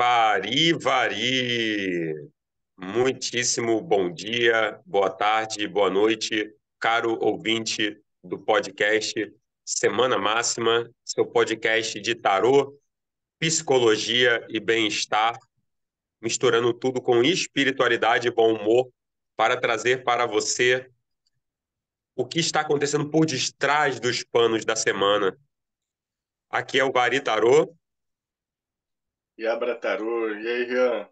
Vari. Muitíssimo bom dia, boa tarde, boa noite, caro ouvinte do podcast Semana Máxima, seu podcast de tarô, psicologia e bem-estar, misturando tudo com espiritualidade e bom humor para trazer para você o que está acontecendo por detrás dos panos da semana. Aqui é o Vari Tarô. E Abratarô, e aí, Rian,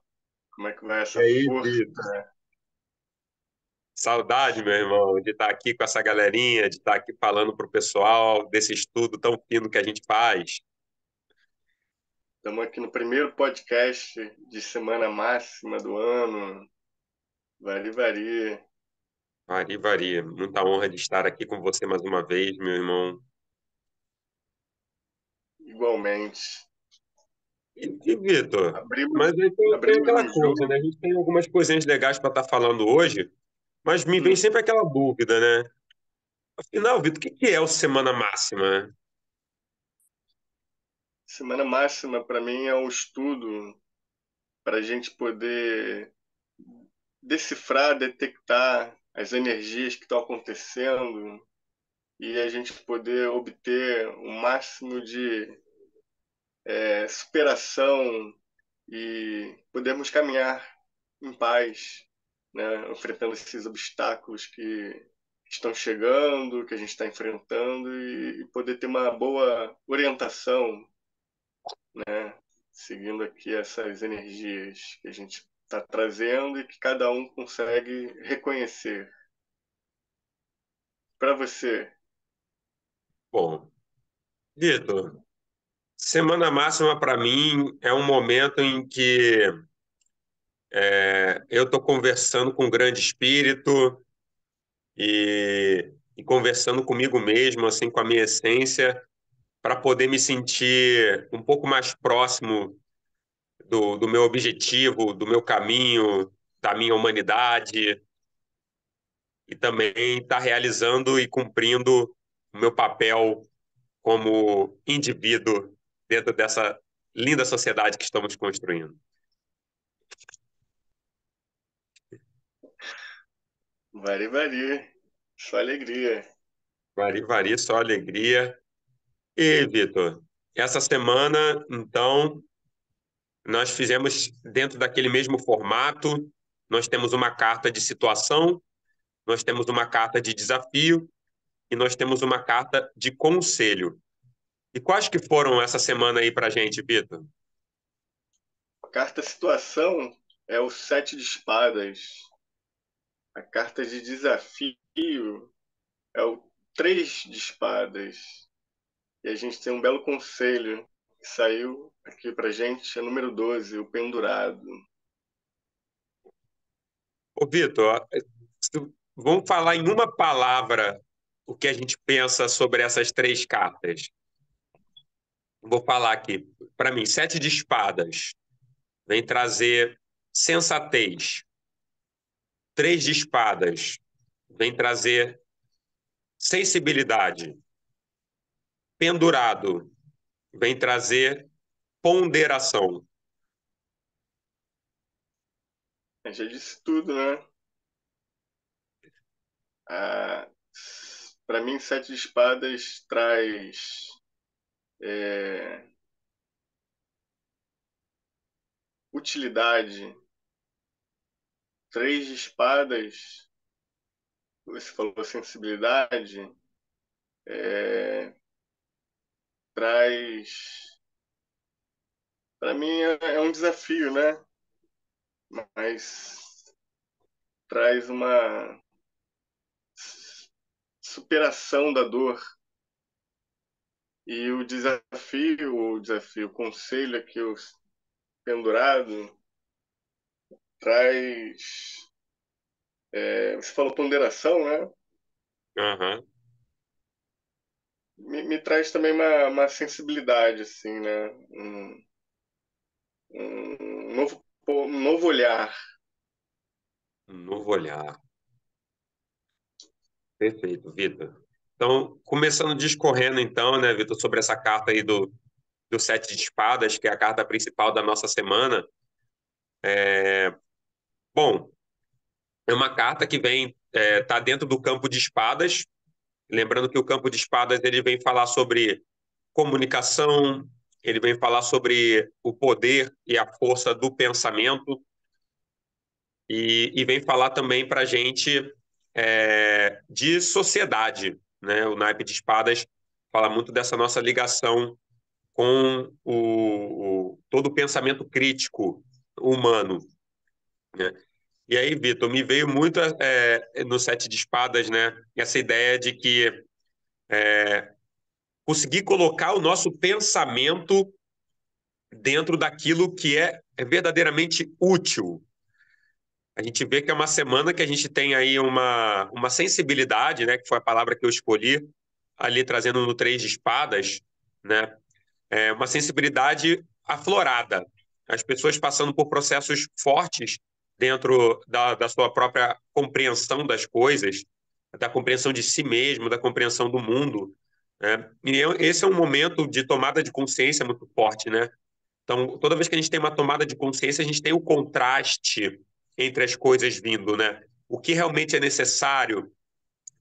como é que vai E essa aí, força? Vitor? Saudade, meu irmão, de estar aqui com essa galerinha, de estar aqui falando para o pessoal desse estudo tão fino que a gente faz. Estamos aqui no primeiro podcast de semana máxima do ano. Vari. Vari. Muita honra de estar aqui com você mais uma vez, meu irmão. Igualmente. E Vitor, Abrimos, mas aí tem abrimos aquela o coisa, jogo. né? A gente tem algumas coisinhas legais para estar falando hoje, mas me vem Hum, sempre aquela dúvida, né? Afinal, Vitor, o que é o Semana Máxima? Semana máxima, para mim, é um estudo para a gente poder decifrar, detectar as energias que estão acontecendo e a gente poder obter o máximo de superação e podermos caminhar em paz, né, enfrentando esses obstáculos que estão chegando, que a gente está enfrentando e poder ter uma boa orientação, né, seguindo aqui essas energias que a gente está trazendo e que cada um consegue reconhecer. Para você, Bom, Vitor, Semana Máxima para mim é um momento em que eu estou conversando com o grande espírito e conversando comigo mesmo, assim, com a minha essência, para poder me sentir um pouco mais próximo do meu objetivo, do meu caminho, da minha humanidade, e também estar realizando e cumprindo o meu papel como indivíduo dentro dessa linda sociedade que estamos construindo. vari, só alegria. Vari, só alegria. E, Vitor, essa semana, então, nós fizemos dentro daquele mesmo formato. Nós temos uma carta de situação, nós temos uma carta de desafio e nós temos uma carta de conselho. E quais que foram essa semana aí pra gente, Vitor? A carta situação é o sete de espadas. A carta de desafio é o três de espadas. E a gente tem um belo conselho que saiu aqui pra gente, é número 12, o pendurado. Ô, Vitor, vamos falar em uma palavra o que a gente pensa sobre essas três cartas. Vou falar aqui, para mim, sete de espadas vem trazer sensatez. Três de espadas vem trazer sensibilidade. Pendurado vem trazer ponderação. Eu já disse tudo, né? Ah, para mim, sete de espadas traz é, utilidade. Três de espadas, você falou sensibilidade, é, traz. Para mim é um desafio, né? Mas traz uma superação da dor. E o conselho aqui, o pendurado, traz. Você falou ponderação, né? Uhum. Me traz também uma sensibilidade, assim, né? Um novo olhar. Um novo olhar. Perfeito, Vitor. Então, começando discorrendo, então, né, Vitor, sobre essa carta aí do Sete de Espadas, que é a carta principal da nossa semana. Bom, é uma carta que vem, tá dentro do campo de espadas, lembrando que o campo de espadas ele vem falar sobre comunicação, ele vem falar sobre o poder e a força do pensamento, e vem falar também para a gente de sociedade, né? O naipe de espadas fala muito dessa nossa ligação com todo o pensamento crítico humano, né? E aí, Vitor, me veio muito no Sete de Espadas, né? Essa ideia de que conseguir colocar o nosso pensamento dentro daquilo que é verdadeiramente útil. A gente vê que é uma semana que a gente tem aí uma sensibilidade, né? Que foi a palavra que eu escolhi, ali trazendo no Três de Espadas, né? Uma sensibilidade aflorada. As pessoas passando por processos fortes dentro da sua própria compreensão das coisas, da compreensão de si mesmo, da compreensão do mundo, né? Esse é um momento de tomada de consciência muito forte, né? Então, toda vez que a gente tem uma tomada de consciência, a gente tem o contraste entre as coisas vindo, né? O que realmente é necessário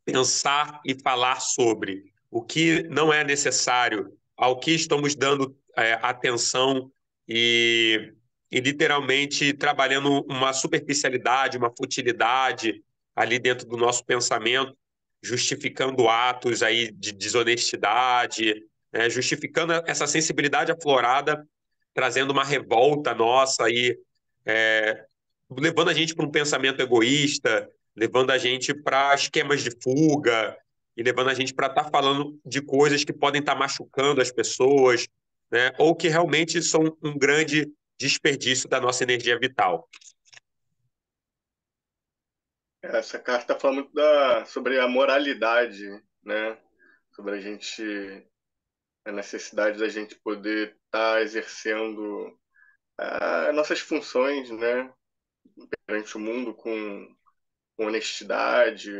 pensar e falar sobre, o que não é necessário, ao que estamos dando atenção e, e literalmente trabalhando uma superficialidade, uma futilidade ali dentro do nosso pensamento, justificando atos aí de desonestidade, né? Justificando essa sensibilidade aflorada, trazendo uma revolta nossa aí, é, levando a gente para um pensamento egoísta, levando a gente para esquemas de fuga e levando a gente para estar falando de coisas que podem estar machucando as pessoas, né? Ou que realmente são um grande desperdício da nossa energia vital. Essa carta fala muito sobre a moralidade, né? Sobre a necessidade da gente poder estar exercendo nossas funções, né? Perante o mundo com honestidade,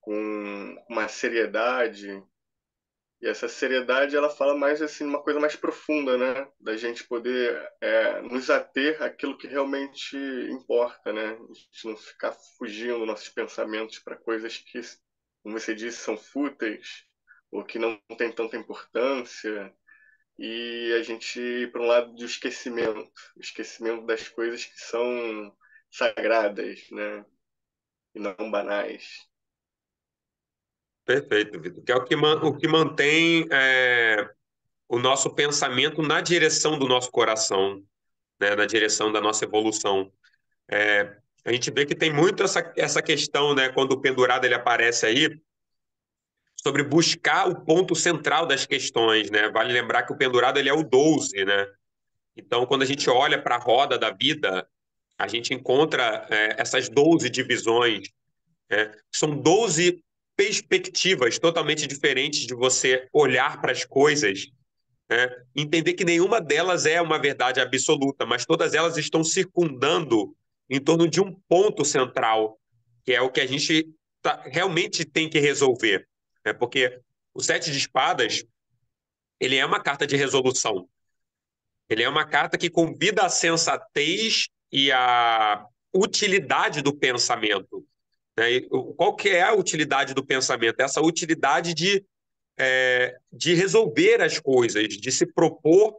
com uma seriedade. E essa seriedade, ela fala mais assim, uma coisa mais profunda, né? Da gente poder nos ater àquilo que realmente importa, né? A gente não ficar fugindo nossos pensamentos para coisas que, como você disse, são fúteis ou que não têm tanta importância. E a gente ir para um lado do esquecimento, esquecimento das coisas que são sagradas, né? E não banais. Perfeito, Vitor. Que é o que mantém o nosso pensamento na direção do nosso coração, né? Na direção da nossa evolução. A gente vê que tem muito essa questão, né? Quando o pendurado ele aparece aí, sobre buscar o ponto central das questões, né? Vale lembrar que o pendurado ele é o 12, né? Então, quando a gente olha para a roda da vida, a gente encontra essas 12 divisões, né? São 12 perspectivas totalmente diferentes de você olhar para as coisas, né? Entender que nenhuma delas é uma verdade absoluta, mas todas elas estão circundando em torno de um ponto central, que é o que a gente realmente tem que resolver, né? Porque o Sete de Espadas ele é uma carta de resolução. Ele é uma carta que convida a sensatez e a utilidade do pensamento, né? E qual que é a utilidade do pensamento? Essa utilidade de resolver as coisas, de se propor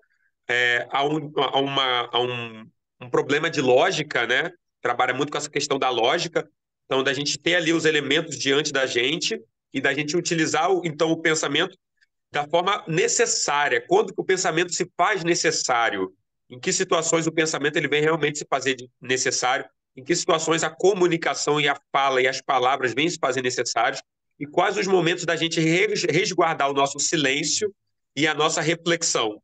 a um problema de lógica, né? Trabalha muito com essa questão da lógica, então da gente ter ali os elementos diante da gente e da gente utilizar então o pensamento da forma necessária. Quando que o pensamento se faz necessário? Em que situações o pensamento ele vem realmente se fazer necessário? Em que situações a comunicação e a fala e as palavras vêm se fazer necessários? E quais os momentos da gente resguardar o nosso silêncio e a nossa reflexão?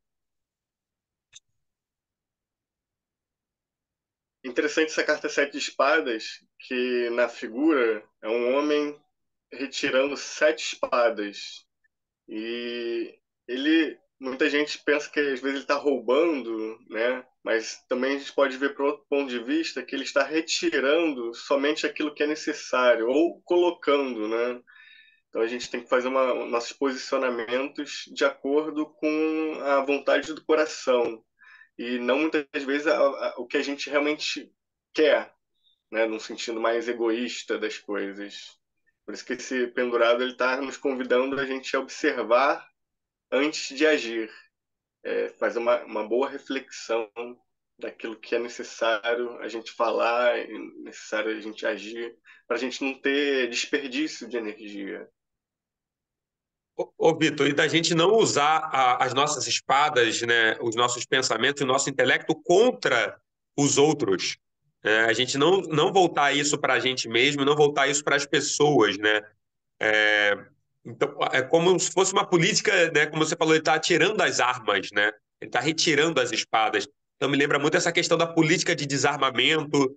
Interessante essa carta Sete de Espadas, que na figura é um homem retirando sete espadas. E muita gente pensa que às vezes ele está roubando, né? Mas também a gente pode ver por outro ponto de vista que ele está retirando somente aquilo que é necessário, ou colocando, né? Então a gente tem que fazer nossos posicionamentos de acordo com a vontade do coração e não muitas vezes o que a gente realmente quer, né, num sentido mais egoísta das coisas. Por isso que esse pendurado ele está nos convidando a gente a observar antes de agir, fazer uma boa reflexão daquilo que é necessário a gente falar, é necessário a gente agir, para a gente não ter desperdício de energia. Ô, Vitor, e da gente não usar as nossas espadas, né, os nossos pensamentos, o nosso intelecto contra os outros. A gente não voltar isso para a gente mesmo, não voltar isso para as pessoas, né? É, então, é como se fosse uma política, né? Como você falou, ele está tirando as armas, né? Ele está retirando as espadas. Então, me lembra muito essa questão da política de desarmamento,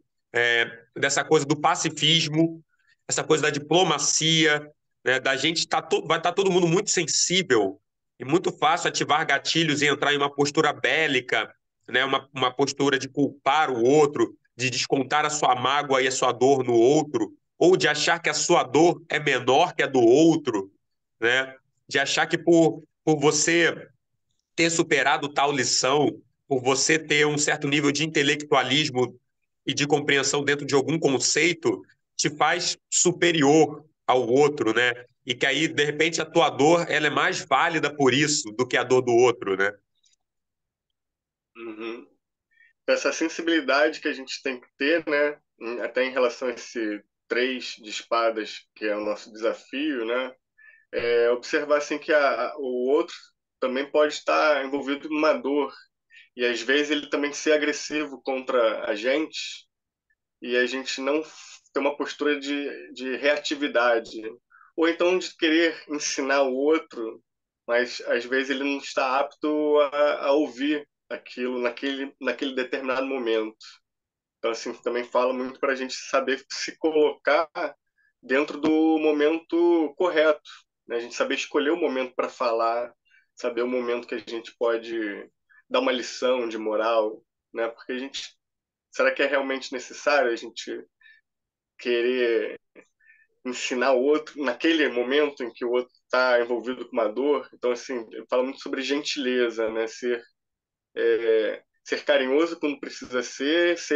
dessa coisa do pacifismo, essa coisa da diplomacia, né? Da gente vai estar todo mundo muito sensível e muito fácil ativar gatilhos e entrar em uma postura bélica, né? Uma postura de culpar o outro, de descontar a sua mágoa e a sua dor no outro, ou de achar que a sua dor é menor que a do outro, né? De achar que por você ter superado tal lição, por você ter um certo nível de intelectualismo e de compreensão dentro de algum conceito, te faz superior ao outro, né? E que aí, de repente, a tua dor ela é mais válida por isso do que a dor do outro, né? Uhum. Essa sensibilidade que a gente tem que ter, né, até em relação a esse três de espadas, que é o nosso desafio, né, observar assim que o outro também pode estar envolvido numa dor e às vezes ele também ser agressivo contra a gente e a gente não ter uma postura de reatividade ou então de querer ensinar o outro, mas às vezes ele não está apto a ouvir aquilo naquele determinado momento. Então, assim, também fala muito para a gente saber se colocar dentro do momento correto, né? A gente saber escolher o momento para falar, saber o momento que a gente pode dar uma lição de moral, né? Porque a gente, será que é realmente necessário a gente querer ensinar o outro naquele momento em que o outro está envolvido com uma dor? Então, assim, fala muito sobre gentileza, né? Ser carinhoso quando precisa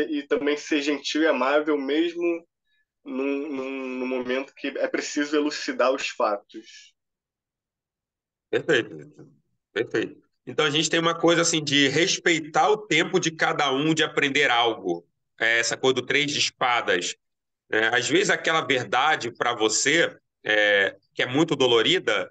e também ser gentil e amável mesmo num momento que é preciso elucidar os fatos. Perfeito, perfeito. Então a gente tem uma coisa assim de respeitar o tempo de cada um de aprender algo. Essa coisa do três de espadas. Às vezes aquela verdade para você, que é muito dolorida,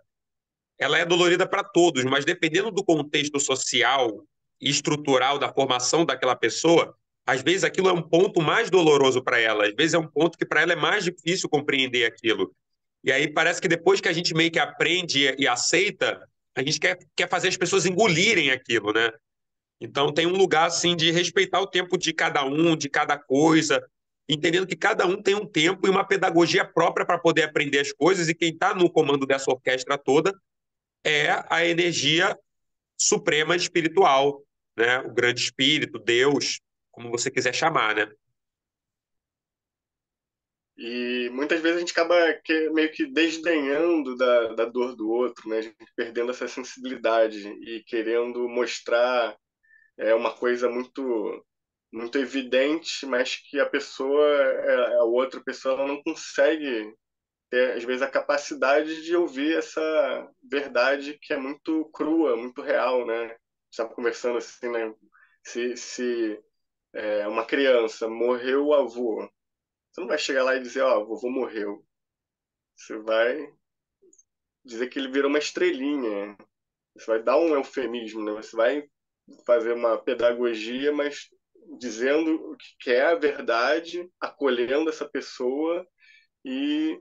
ela é dolorida para todos, mas dependendo do contexto social e estrutural da formação daquela pessoa, às vezes aquilo é um ponto mais doloroso para ela, às vezes é um ponto que para ela é mais difícil compreender aquilo. E aí parece que depois que a gente meio que aprende e aceita, a gente quer fazer as pessoas engolirem aquilo, né? Então tem um lugar assim de respeitar o tempo de cada um, de cada coisa, entendendo que cada um tem um tempo e uma pedagogia própria para poder aprender as coisas, e quem está no comando dessa orquestra toda é a energia suprema espiritual, né? O grande espírito, Deus, como você quiser chamar, né? E muitas vezes a gente acaba meio que desdenhando da dor do outro, né? A gente perdendo essa sensibilidade e querendo mostrar uma coisa muito evidente, mas que a outra pessoa ela não consegue ter, às vezes, a capacidade de ouvir essa verdade que é muito crua, muito real, né? Estava conversando assim, né? Se uma criança morreu o avô, você não vai chegar lá e dizer, ó, o vovô morreu. Você vai dizer que ele virou uma estrelinha. Você vai dar um eufemismo, né? Você vai fazer uma pedagogia, mas dizendo o que é a verdade, acolhendo essa pessoa e,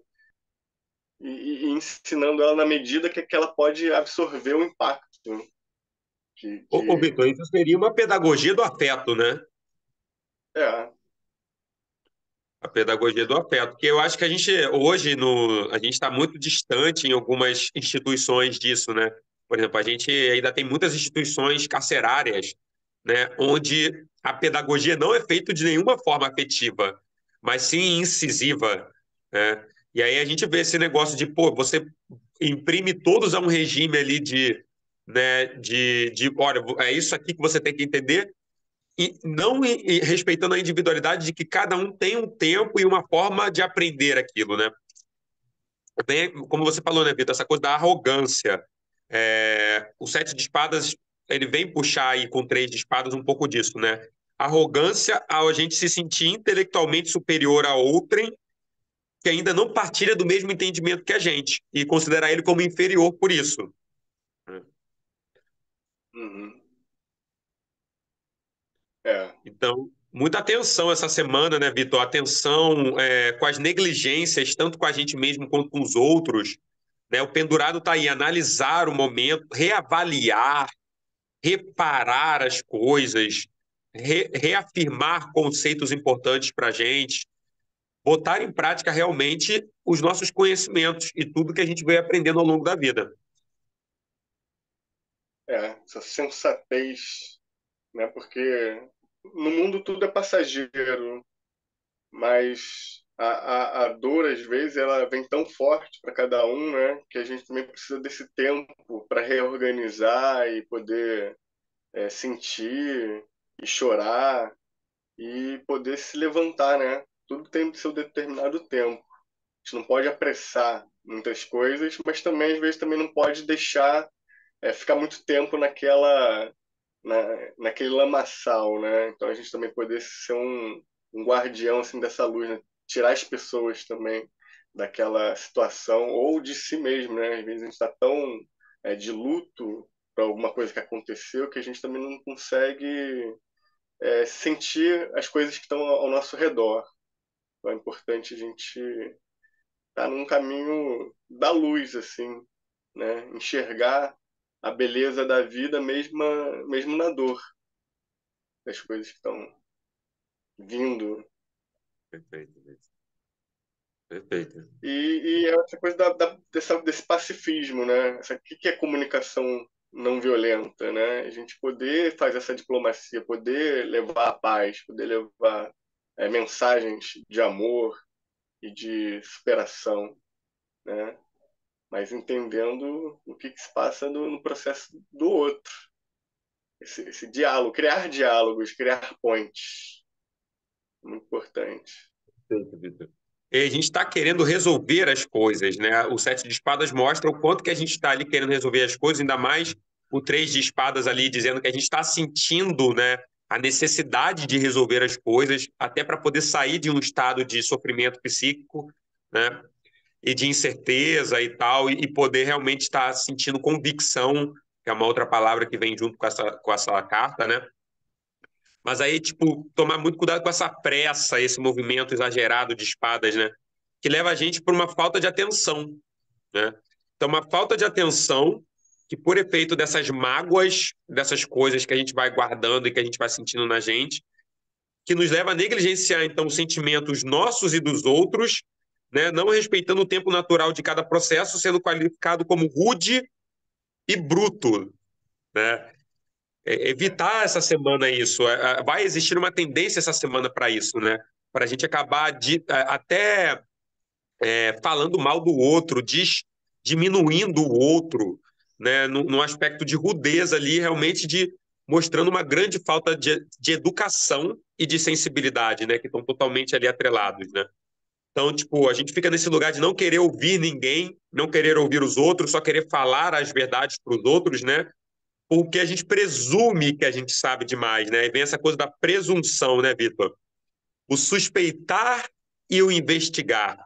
e ensinando ela na medida que ela pode absorver o impacto. Ô, Vitor, isso seria uma pedagogia do afeto, né? É, A pedagogia do afeto, porque eu acho que a gente hoje a gente está muito distante em algumas instituições disso, né? Por exemplo, a gente ainda tem muitas instituições carcerárias, né, onde a pedagogia não é feita de nenhuma forma afetiva, mas sim incisiva, né? E aí a gente vê esse negócio de, pô, você imprime todos a um regime ali né, olha, é isso aqui que você tem que entender, e não respeitando a individualidade de que cada um tem um tempo e uma forma de aprender aquilo, né? Bem, como você falou, né, Vitor, essa coisa da arrogância. O sete de espadas, ele vem puxar aí com três de espadas um pouco disso, né? Arrogância ao a gente se sentir intelectualmente superior a outrem que ainda não partilha do mesmo entendimento que a gente e considerar ele como inferior por isso. Uhum. É, Então, muita atenção essa semana, né, Vitor? Atenção com as negligências, tanto com a gente mesmo quanto com os outros. Né? O pendurado está aí, analisar o momento, reavaliar, reparar as coisas, reafirmar conceitos importantes para a gente, botar em prática realmente os nossos conhecimentos e tudo que a gente veio aprendendo ao longo da vida. essa sensatez, né? Porque no mundo tudo é passageiro, mas a dor, às vezes, ela vem tão forte para cada um, né? Que a gente também precisa desse tempo para reorganizar e poder sentir e chorar e poder se levantar, né? Tudo tem o seu determinado tempo. A gente não pode apressar muitas coisas, mas também, às vezes, também não pode deixar ficar muito tempo naquele lamaçal, né? Então a gente também poder ser um guardião assim dessa luz, né? Tirar as pessoas também daquela situação ou de si mesmo, né? Às vezes a gente está tão de luto para alguma coisa que aconteceu que a gente também não consegue sentir as coisas que estão ao nosso redor. Então é importante a gente estar num caminho da luz, assim, né? Enxergar a beleza da vida mesmo na dor das coisas que estão vindo. Perfeito, perfeito. E é essa coisa desse pacifismo, né? O que é comunicação não violenta, né? A gente poder fazer essa diplomacia, poder levar a paz, poder levar mensagens de amor e de superação, né? Mas entendendo o que se passa no processo do outro. Esse diálogo, criar diálogos, criar pontes. Muito importante. Perfeito, Vitor. E a gente está querendo resolver as coisas, né? O sete de espadas mostra o quanto que a gente está ali querendo resolver as coisas, ainda mais o três de espadas ali dizendo que a gente está sentindo, né, a necessidade de resolver as coisas, até para poder sair de um estado de sofrimento psíquico, né, e de incerteza e tal, e poder realmente estar sentindo convicção, que é uma outra palavra que vem junto com essa carta, né? Mas aí, tipo, tomar muito cuidado com essa pressa, esse movimento exagerado de espadas, né? Que leva a gente para uma falta de atenção, né? Então, uma falta de atenção que, por efeito dessas mágoas, dessas coisas que a gente vai guardando e que a gente vai sentindo na gente, que nos leva a negligenciar, então, os sentimentos nossos e dos outros, né? Não respeitando o tempo natural de cada processo, sendo qualificado como rude e bruto, né? Evitar essa semana isso. Vai existir uma tendência essa semana para isso, né? Para a gente acabar até falando mal do outro, diminuindo o outro, né? No aspecto de rudeza ali, realmente de mostrando uma grande falta de educação e de sensibilidade, né? Que estão totalmente ali atrelados, né? Então, tipo, a gente fica nesse lugar de não querer ouvir ninguém, não querer ouvir os outros, só querer falar as verdades para os outros, né? Porque a gente presume que a gente sabe demais, né? E vem essa coisa da presunção, né, Vitor? O suspeitar e o investigar.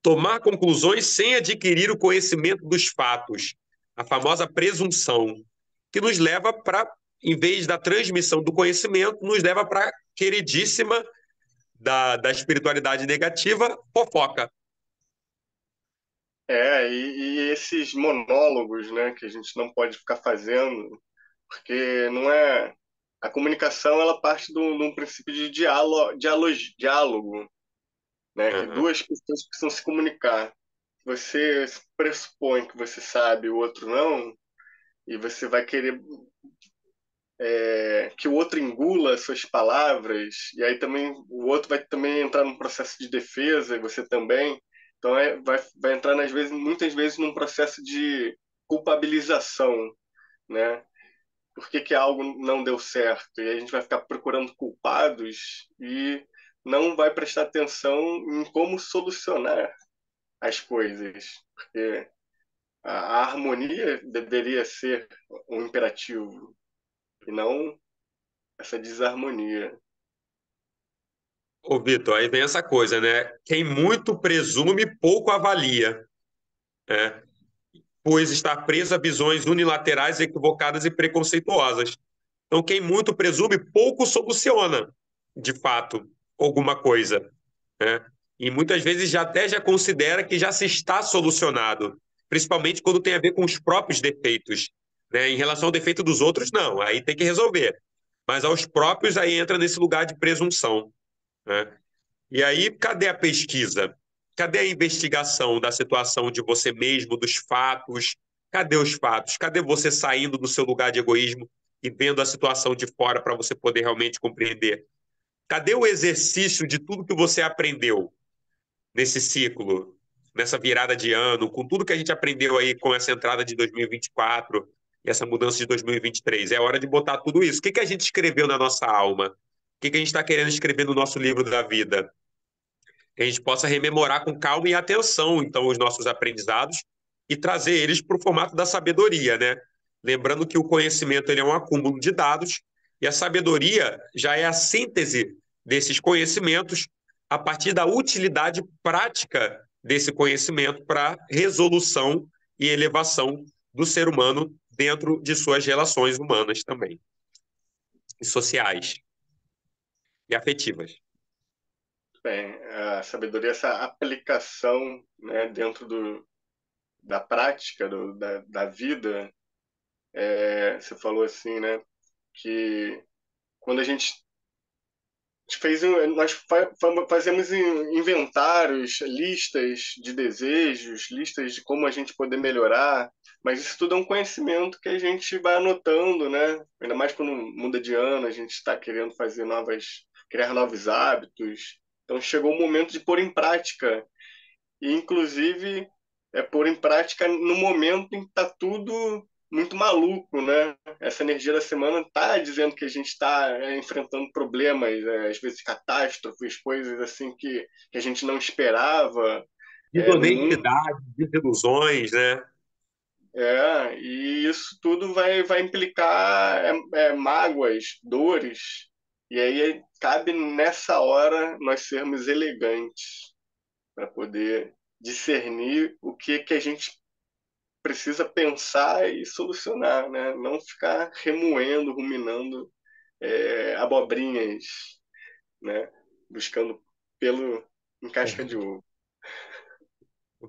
Tomar conclusões sem adquirir o conhecimento dos fatos. A famosa presunção, que nos leva para, em vez da transmissão do conhecimento, nos leva para a queridíssima da espiritualidade negativa, fofoca. E esses monólogos, né, que a gente não pode ficar fazendo, porque não é. A comunicação ela parte de um princípio de diálogo, né, que Uhum. duas pessoas precisam se comunicar. Você pressupõe que você sabe, o outro não, e você vai querer que o outro engula suas palavras, e aí também o outro vai também entrar num processo de defesa, e você também. Então vai entrar muitas vezes num processo de culpabilização, né? Por que que algo não deu certo? E a gente vai ficar procurando culpados e não vai prestar atenção em como solucionar as coisas, porque a harmonia deveria ser um imperativo e não essa desarmonia. Ô, Vitor, aí vem essa coisa, né? Quem muito presume, pouco avalia, né? Pois está preso a visões unilaterais, equivocadas e preconceituosas. Então, quem muito presume, pouco soluciona, de fato, alguma coisa, né? E muitas vezes já considera que já se está solucionado, principalmente quando tem a ver com os próprios defeitos, né? Em relação ao defeito dos outros, não, aí tem que resolver. Mas aos próprios, aí entra nesse lugar de presunção, né? E aí, cadê a pesquisa? Cadê a investigação da situação de você mesmo, dos fatos? Cadê os fatos? Cadê você saindo do seu lugar de egoísmo e vendo a situação de fora para você poder realmente compreender? Cadê o exercício de tudo que você aprendeu nesse ciclo, nessa virada de ano, com tudo que a gente aprendeu aí com essa entrada de 2024 e essa mudança de 2023? É hora de botar tudo isso. O que que a gente escreveu na nossa alma? O que que a gente está querendo escrever no nosso livro da vida? Que a gente possa rememorar com calma e atenção, então, os nossos aprendizados e trazer eles para o formato da sabedoria, né? Lembrando que o conhecimento ele é um acúmulo de dados e a sabedoria já é a síntese desses conhecimentos a partir da utilidade prática desse conhecimento para resolução e elevação do ser humano dentro de suas relações humanas também, e sociais e afetivas. Bem, a sabedoria, essa aplicação, né, dentro da prática, da vida, você falou assim, né, que quando a gente fazemos inventários, listas de desejos, listas de como a gente poder melhorar, mas isso tudo é um conhecimento que a gente vai anotando, né? Ainda mais quando muda de ano, a gente está querendo criar novos hábitos. Então chegou o momento de pôr em prática e inclusive pôr em prática no momento em que está tudo muito maluco, né? Essa energia da semana está dizendo que a gente está enfrentando problemas, às vezes catástrofes, coisas assim que a gente não esperava no mundo. Desonestidade, desilusões, né? E isso tudo vai implicar mágoas, dores. E aí cabe nessa hora nós sermos elegantes para poder discernir o que a gente precisa pensar e solucionar, né? Não ficar remoendo, ruminando abobrinhas, né? Buscando pelo em casca de ovo.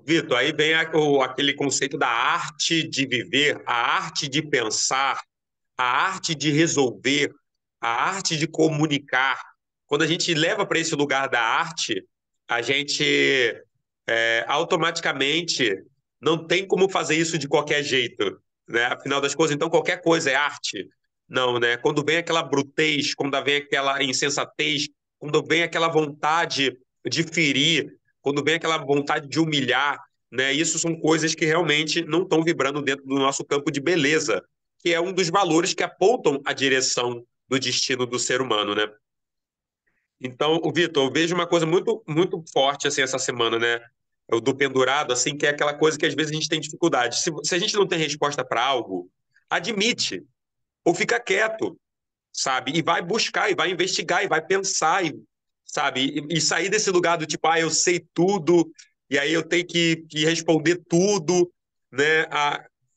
Vitor, aí vem aquele conceito da arte de viver, a arte de pensar, a arte de resolver, a arte de comunicar. Quando a gente leva para esse lugar da arte, a gente automaticamente não tem como fazer isso de qualquer jeito, né? Afinal das contas, então qualquer coisa é arte. Não, né? Quando vem aquela brutez, quando vem aquela insensatez, quando vem aquela vontade de ferir, quando vem aquela vontade de humilhar, né? Isso são coisas que realmente não estão vibrando dentro do nosso campo de beleza, que é um dos valores que apontam a direção do destino do ser humano, né? Então, o Vitor, eu vejo uma coisa muito, muito forte assim essa semana, né? O do pendurado, assim, que é aquela coisa que às vezes a gente tem dificuldade. Se a gente não tem resposta para algo, admite ou fica quieto, sabe? E vai buscar, e vai investigar, e vai pensar, sabe? E sair desse lugar do tipo, eu sei tudo, e aí eu tenho que responder tudo, né?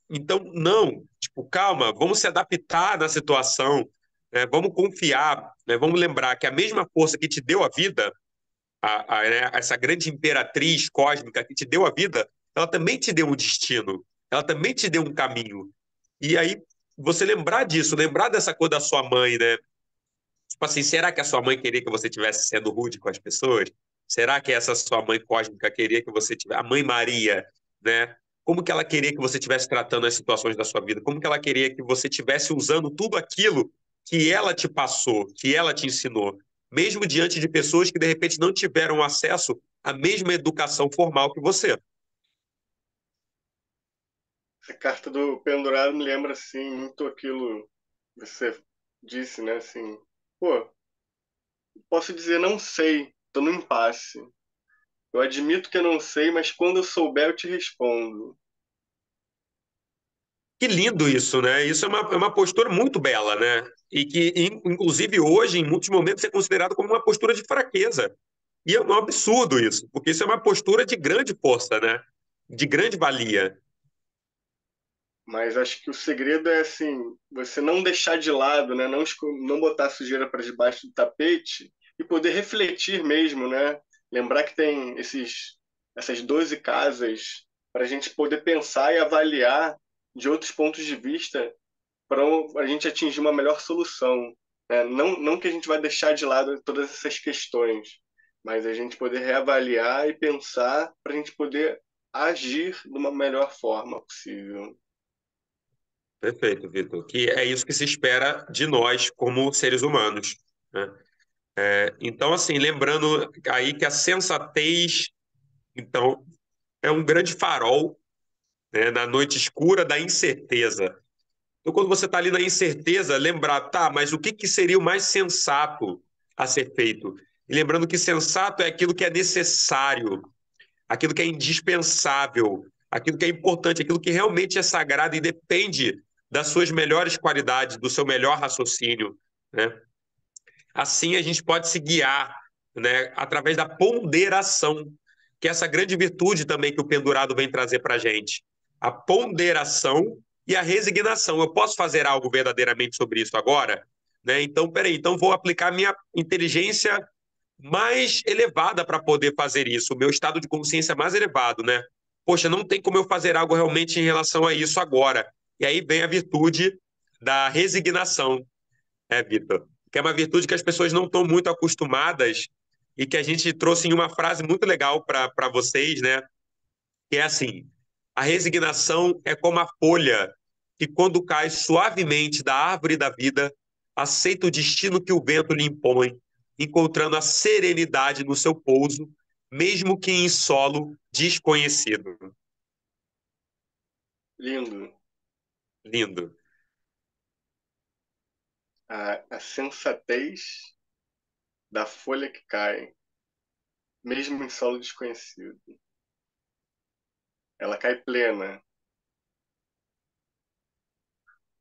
Então, não, tipo, calma, vamos se adaptar na situação, né? Vamos confiar, né? Vamos lembrar que a mesma força que te deu a vida, né? Essa grande imperatriz cósmica que te deu a vida, ela também te deu um destino, ela também te deu um caminho. E aí, você lembrar disso, lembrar dessa coisa da sua mãe, né? Tipo assim, será que a sua mãe queria que você estivesse sendo rude com as pessoas? Será que essa sua mãe cósmica queria que você tivesse... A mãe Maria, né? Como que ela queria que você estivesse tratando as situações da sua vida? Como que ela queria que você estivesse usando tudo aquilo que ela te passou, que ela te ensinou? Mesmo diante de pessoas que, de repente, não tiveram acesso a mesma educação formal que você. Essa carta do pendurado me lembra, assim, muito aquilo que você disse, né? Assim, pô, posso dizer não sei, tô no impasse. Eu admito que eu não sei, mas quando eu souber eu te respondo. Que lindo isso, né? Isso é uma postura muito bela, né? E que, inclusive, hoje, em muitos momentos, é considerado como uma postura de fraqueza. E é um absurdo isso, porque isso é uma postura de grande força, né? De grande valia. Mas acho que o segredo é assim, você não deixar de lado, né? Não botar a sujeira para debaixo do tapete e poder refletir mesmo, né? Lembrar que tem essas 12 casas para a gente poder pensar e avaliar de outros pontos de vista para a gente atingir uma melhor solução, né? Não que a gente vai deixar de lado todas essas questões, mas a gente poder reavaliar e pensar para a gente poder agir de uma melhor forma possível. Perfeito, Vitor. Que é isso que se espera de nós como seres humanos, né? Então, assim, lembrando aí que a sensatez, então, é um grande farol, né, na noite escura da incerteza. Então, quando você está ali na incerteza, lembrar, tá, mas o que, que seria o mais sensato a ser feito? E lembrando que sensato é aquilo que é necessário, aquilo que é indispensável, aquilo que é importante, aquilo que realmente é sagrado e depende das suas melhores qualidades, do seu melhor raciocínio, né? Assim a gente pode se guiar, né, através da ponderação, que é essa grande virtude também que o pendurado vem trazer para a gente. A ponderação e a resignação. Eu posso fazer algo verdadeiramente sobre isso agora? Né? Então, peraí, então vou aplicar minha inteligência mais elevada para poder fazer isso, o meu estado de consciência mais elevado, né? Poxa, não tem como eu fazer algo realmente em relação a isso agora. E aí vem a virtude da resignação, Vitor? Que é uma virtude que as pessoas não estão muito acostumadas e que a gente trouxe em uma frase muito legal para vocês, né? Que é assim: a resignação é como a folha que, quando cai suavemente da árvore da vida, aceita o destino que o vento lhe impõe, encontrando a serenidade no seu pouso, mesmo que em solo desconhecido. Lindo. Lindo. A sensatez da folha que cai, mesmo em solo desconhecido. Ela cai plena.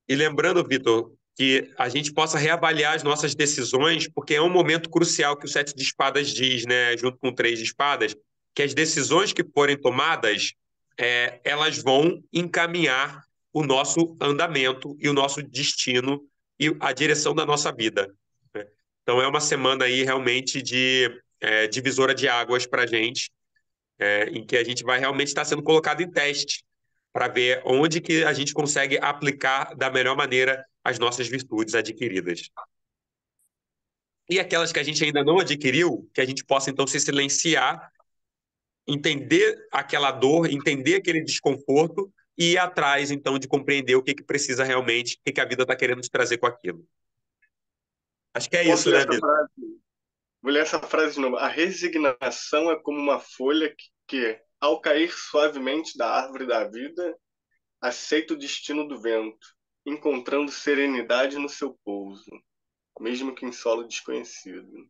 E lembrando, Vitor, que a gente possa reavaliar as nossas decisões, porque é um momento crucial que o Sete de Espadas diz, né, junto com o Três de Espadas, que as decisões que forem tomadas, elas vão encaminhar o nosso andamento e o nosso destino e a direção da nossa vida, né? Então é uma semana aí realmente de divisora de águas para a gente, em que a gente vai realmente estar sendo colocado em teste para ver onde que a gente consegue aplicar da melhor maneira as nossas virtudes adquiridas. E aquelas que a gente ainda não adquiriu, que a gente possa então se silenciar, entender aquela dor, entender aquele desconforto e ir atrás então de compreender o que que precisa realmente, o que que a vida está querendo te trazer com aquilo. Acho que é Posso isso, ler né, essa Vitor? frase? Vou ler essa frase de novo. A resignação é como uma folha que, ao cair suavemente da árvore da vida, aceita o destino do vento, encontrando serenidade no seu pouso, mesmo que em solo desconhecido.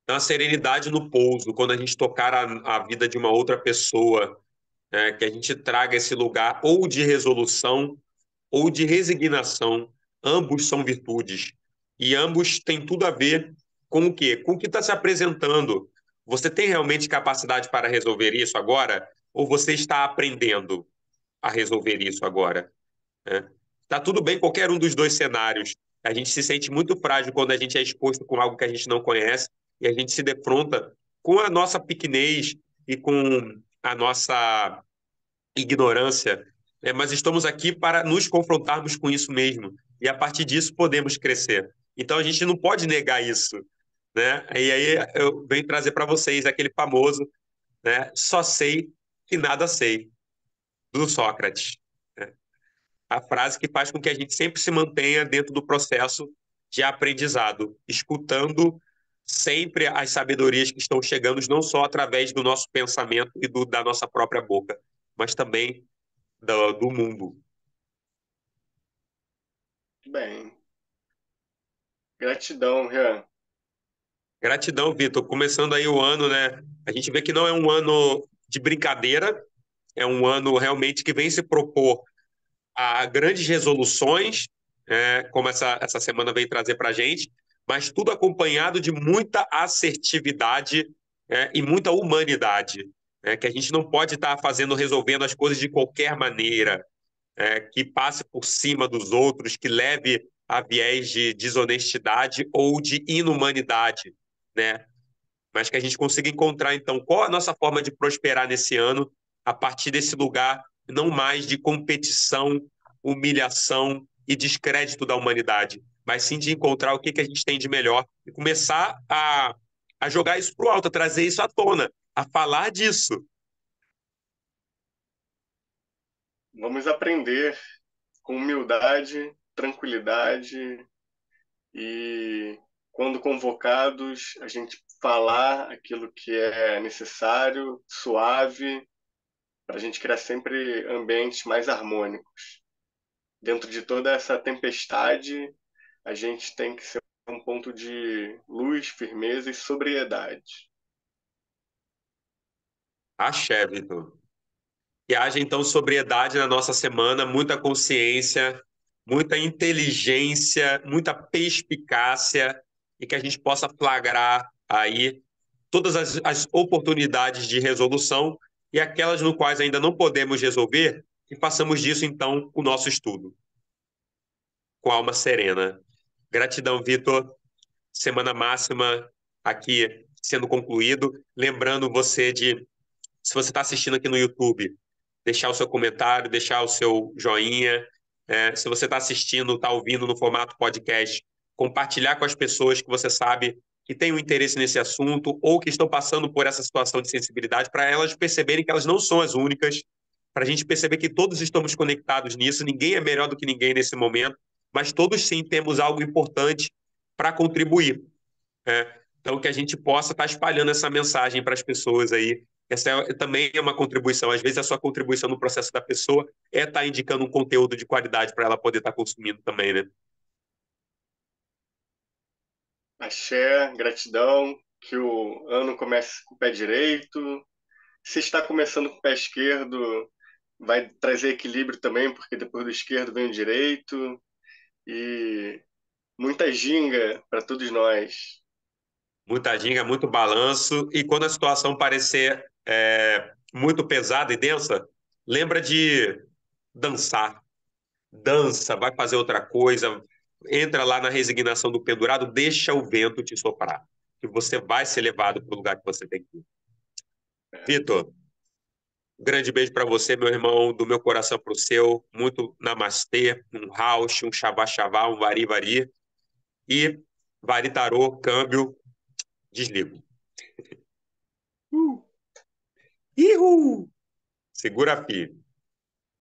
Então, a serenidade no pouso, quando a gente tocar a vida de uma outra pessoa, que a gente traga esse lugar ou de resolução ou de resignação. Ambos são virtudes. E ambos têm tudo a ver com o quê? Com o que está se apresentando. Você tem realmente capacidade para resolver isso agora? Ou você está aprendendo a resolver isso agora? Né? Tá tudo bem qualquer um dos dois cenários. A gente se sente muito frágil quando a gente é exposto com algo que a gente não conhece e a gente se defronta com a nossa pequenez e com a nossa ignorância, né? Mas estamos aqui para nos confrontarmos com isso mesmo e a partir disso podemos crescer. Então a gente não pode negar isso, né? E aí eu venho trazer para vocês aquele famoso, né? Só sei que nada sei, do Sócrates, né? A frase que faz com que a gente sempre se mantenha dentro do processo de aprendizado, escutando sempre as sabedorias que estão chegando não só através do nosso pensamento e da nossa própria boca, mas também do mundo. Bem, gratidão, Rian. Gratidão, Vitor. Começando aí o ano, né? A gente vê que não é um ano de brincadeira, é um ano realmente que vem se propor a grandes resoluções, como essa semana vem trazer para a gente, mas tudo acompanhado de muita assertividade, e muita humanidade, que a gente não pode estar fazendo, resolvendo as coisas de qualquer maneira, que passe por cima dos outros, que leve a viés de desonestidade ou de inumanidade, né? Mas que a gente consiga encontrar, então, qual a nossa forma de prosperar nesse ano a partir desse lugar não mais de competição, humilhação e descrédito da humanidade, mas sim de encontrar o que a gente tem de melhor e começar a jogar isso para o alto, a trazer isso à tona, a falar disso. Vamos aprender com humildade, tranquilidade e, quando convocados, a gente falar aquilo que é necessário, suave, para a gente criar sempre ambientes mais harmônicos. Dentro de toda essa tempestade, a gente tem que ser um ponto de luz, firmeza e sobriedade. Axé, Vitor. Que haja, então, sobriedade na nossa semana, muita consciência, muita inteligência, muita perspicácia e que a gente possa flagrar aí todas as oportunidades de resolução e aquelas no quais ainda não podemos resolver, e façamos disso, então, o nosso estudo, com alma serena. Gratidão, Vitor. Semana máxima aqui sendo concluído. Lembrando você de, se você está assistindo aqui no YouTube, deixar o seu comentário, deixar o seu joinha. Se você está assistindo, está ouvindo no formato podcast, compartilhar com as pessoas que você sabe que têm um interesse nesse assunto ou que estão passando por essa situação de sensibilidade, para elas perceberem que elas não são as únicas, para a gente perceber que todos estamos conectados nisso, ninguém é melhor do que ninguém nesse momento, mas todos sim temos algo importante para contribuir. Então, que a gente possa estar espalhando essa mensagem para as pessoas aí. Essa também é uma contribuição. Às vezes, a sua contribuição no processo da pessoa é estar indicando um conteúdo de qualidade para ela poder estar consumindo também, né? Axé, gratidão, que o ano comece com o pé direito. Se está começando com o pé esquerdo, vai trazer equilíbrio também, porque depois do esquerdo vem o direito. E muita ginga para todos nós. Muita ginga, muito balanço. E quando a situação parecer muito pesada e densa, lembra de dançar. Dança, vai fazer outra coisa. Entra lá na resignação do pendurado, deixa o vento te soprar. Que você vai ser levado para o lugar que você tem que ir. Vitor, um grande beijo para você, meu irmão, do meu coração para o seu. Muito namastê, um rauch, um xabá-xabá, um vari-vari. E vari-tarô, câmbio, desligo. Ihu! Segura, filho.